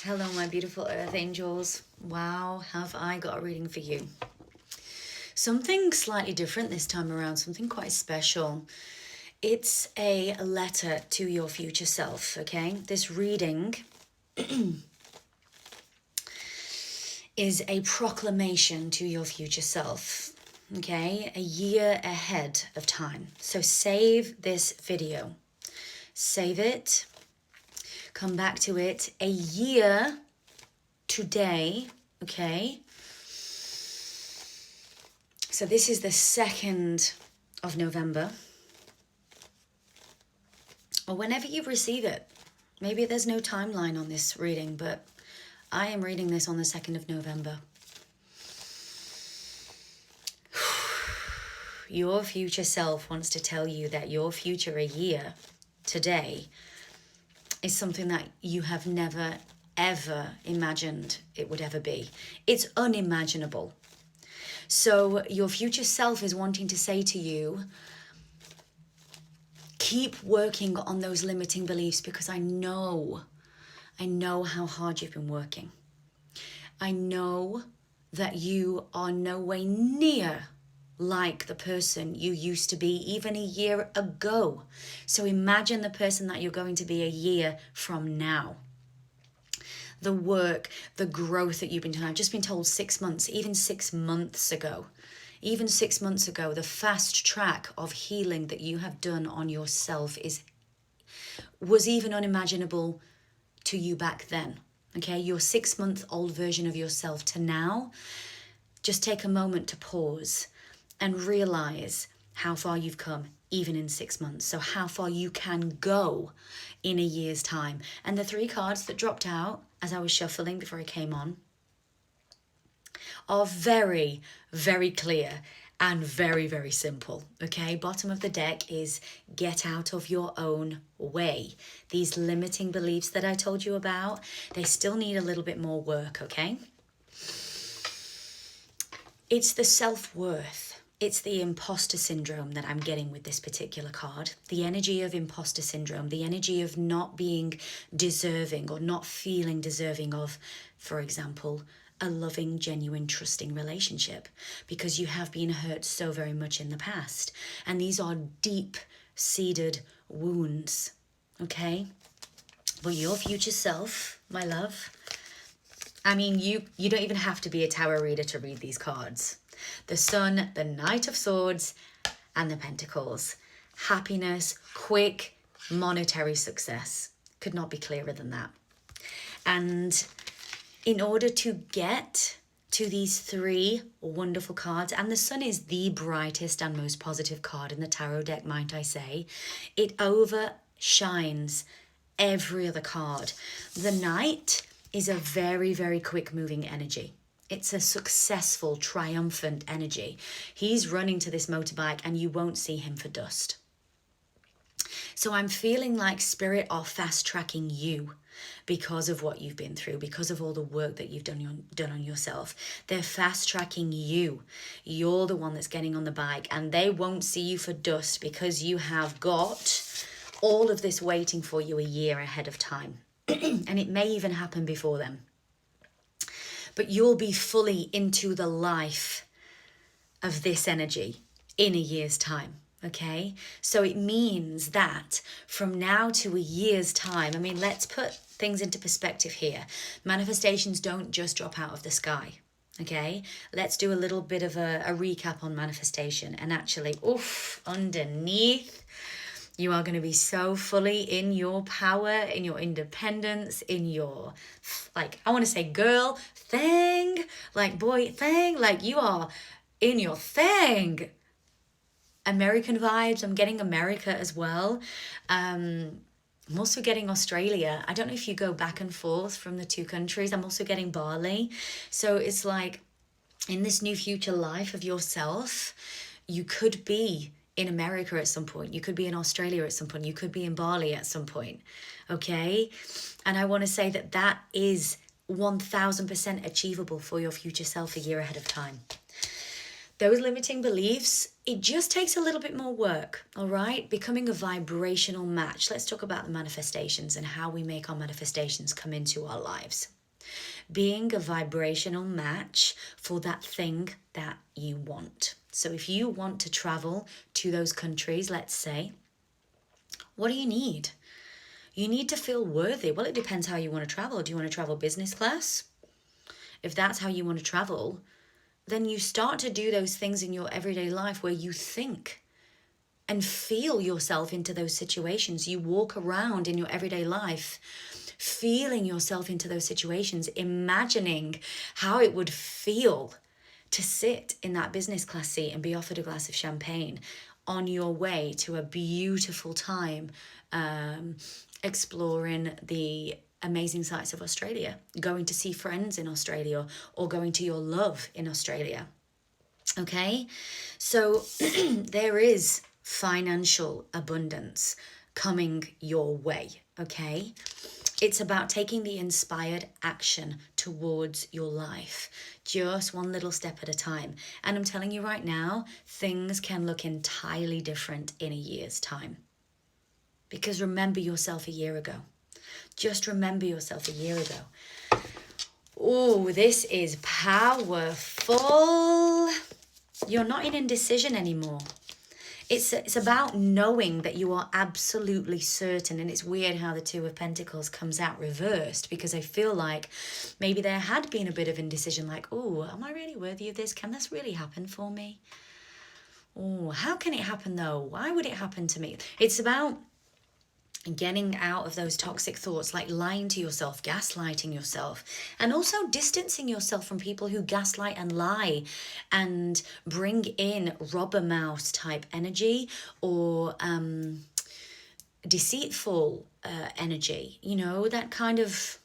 Hello, my beautiful earth angels. Wow, have I got a reading for you. Something slightly different this time around, something quite special. It's a letter to your future self, okay? This reading is a proclamation to your future self, okay? A year ahead of time. So save this video. Save it. Come back to it a year today, okay? So this is the 2nd of November. Or whenever you receive it. Maybe there's no timeline on this reading, but I am reading this on the 2nd of November. Your future self wants to tell you that your future a year today is something that you have never, ever imagined it would ever be. It's unimaginable. So your future self is wanting to say to you, keep working on those limiting beliefs because I know how hard you've been working. I know that you are no way near like the person you used to be even a year ago. So imagine the person that you're going to be a year from now. The work, the growth that you've been doing. I've just been told 6 months, even 6 months ago. Even 6 months ago, the fast track of healing that you have done on yourself was even unimaginable to you back then. Okay, your 6-month-old version of yourself to now, just take a moment to pause and realize how far you've come, even in 6 months. So how far you can go in a year's time. And the 3 cards that dropped out as I was shuffling before I came on are very, very clear and very, very simple. Okay, bottom of the deck is get out of your own way. These limiting beliefs that I told you about, they still need a little bit more work, okay? It's the self-worth. It's the imposter syndrome that I'm getting with this particular card. The energy of imposter syndrome, the energy of not being deserving or not feeling deserving of, for example, a loving, genuine, trusting relationship because you have been hurt so very much in the past. And these are deep-seated wounds, okay? But your future self, my love, I mean, you don't even have to be a tarot reader to read these cards. The Sun, the Knight of Swords, and the Pentacles. Happiness, quick, monetary success. Could not be clearer than that. And in order to get to these 3 wonderful cards, and the Sun is the brightest and most positive card in the tarot deck, might I say, it overshines every other card. The Knight is a very, very quick moving energy. It's a successful, triumphant energy. He's running to this motorbike and you won't see him for dust. So I'm feeling like Spirit are fast tracking you because of what you've been through, because of all the work that you've done on yourself. They're fast tracking you. You're the one that's getting on the bike and they won't see you for dust because you have got all of this waiting for you a year ahead of time. And it may even happen before then. But you'll be fully into the life of this energy in a year's time, okay? So it means that from now to a year's time, I mean, let's put things into perspective here. Manifestations don't just drop out of the sky, okay? Let's do a little bit of a recap on manifestation. And actually, underneath, you are going to be so fully in your power, in your independence, in your, like, I want to say girl thing, like boy thing, like you are in your thing. American vibes, I'm getting America as well. I'm also getting Australia. I don't know if you go back and forth from the 2 countries. I'm also getting Bali. So it's like in this new future life of yourself, you could be in America at some point. You could be in Australia at some point. You could be in Bali at some point. Okay? And I want to say that that is 1000% achievable for your future self a year ahead of time. those limiting beliefs, it just takes a little bit more work, all right? Becoming a vibrational match. Let's talk about the manifestations and how we make our manifestations come into our lives. Being a vibrational match for that thing that you want. So if you want to travel to those countries, let's say, what do you need? You need to feel worthy. Well, it depends how you want to travel. Do you want to travel business class? If that's how you want to travel, then you start to do those things in your everyday life where you think and feel yourself into those situations. You walk around in your everyday life feeling yourself into those situations, imagining how it would feel to sit in that business class seat and be offered a glass of champagne on your way to a beautiful time, exploring the amazing sights of Australia, going to see friends in Australia, or going to your love in Australia. Okay, so there is financial abundance coming your way. Okay, it's about taking the inspired action towards your life, just one little step at a time. And I'm telling you right now, things can look entirely different in a year's time. Because remember yourself a year ago. Just remember yourself a year ago. Oh, this is powerful. You're not in indecision anymore. It's about knowing that you are absolutely certain. And it's weird how the Two of Pentacles comes out reversed, because I feel like maybe there had been a bit of indecision, like, oh, am I really worthy of this? Can this really happen for me? Oh, how can it happen though? Why would it happen to me? It's about getting out of those toxic thoughts, like lying to yourself, gaslighting yourself, and also distancing yourself from people who gaslight and lie and bring in robber mouse type energy, or deceitful energy, you know, that kind of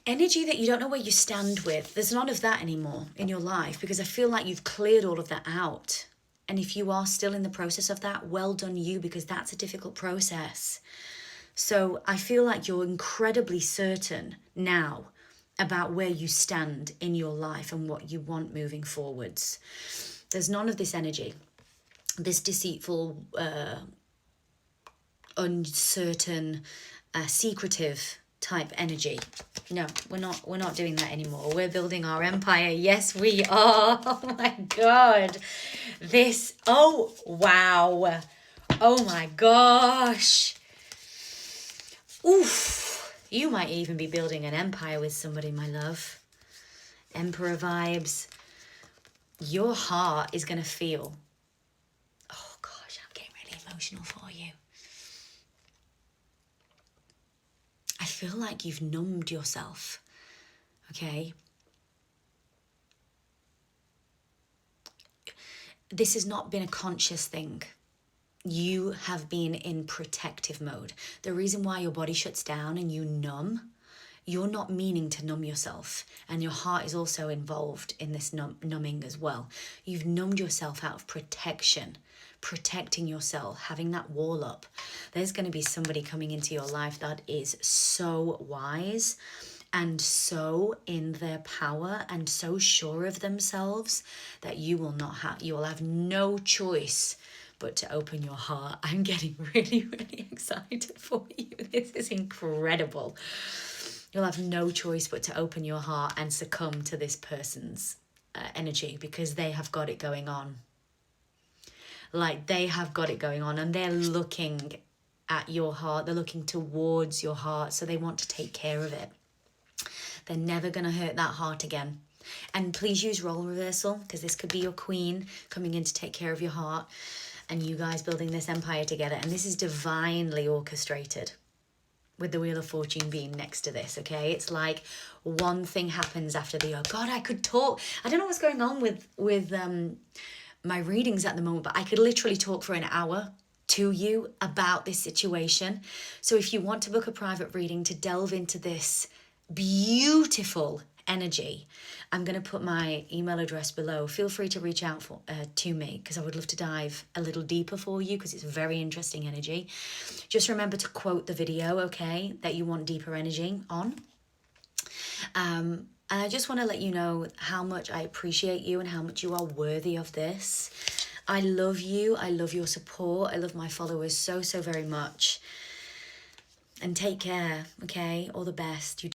energy that you don't know where you stand with. There's none of that anymore in your life, because I feel like you've cleared all of that out. And if you are still in the process of that, well done you, because that's a difficult process. So I feel like you're incredibly certain now about where you stand in your life and what you want moving forwards. There's none of this energy, this deceitful, uncertain, secretive type energy. No, we're not doing that anymore. We're building our empire. Yes, we are. Oh my God. Oh, wow. Oh my gosh. Oof. You might even be building an empire with somebody, my love. Emperor vibes. Your heart is going to feel. Oh gosh, I'm getting really emotional for you. I feel like you've numbed yourself, okay? This has not been a conscious thing. You have been in protective mode. The reason why your body shuts down and you numb, you're not meaning to numb yourself. And your heart is also involved in this numbing as well. You've numbed yourself out of protection, protecting yourself, having that wall up. There's going to be somebody coming into your life that is so wise and so in their power and so sure of themselves that you will have no choice but to open your heart. I'm getting really, really excited for you. This is incredible. You'll have no choice but to open your heart and succumb to this person's energy, because they have got it going on. Like, they have got it going on, and they're looking at your heart. They're looking towards your heart, so they want to take care of it. They're never going to hurt that heart again. And please use role reversal, because this could be your queen coming in to take care of your heart, and you guys building this empire together. And this is divinely orchestrated, with the Wheel of Fortune being next to this, okay? It's like one thing happens after the other. God, I could talk. I don't know what's going on with my readings at the moment, but I could literally talk for an hour to you about this situation. So if you want to book a private reading to delve into this beautiful energy, I'm going to put my email address below. Feel free to reach out to me, because I would love to dive a little deeper for you, because it's very interesting energy. Just remember to quote the video, okay, that you want deeper energy on. And I just want to let you know how much I appreciate you and how much you are worthy of this. I love you. I love your support. I love my followers so, so very much. And take care, okay? All the best. You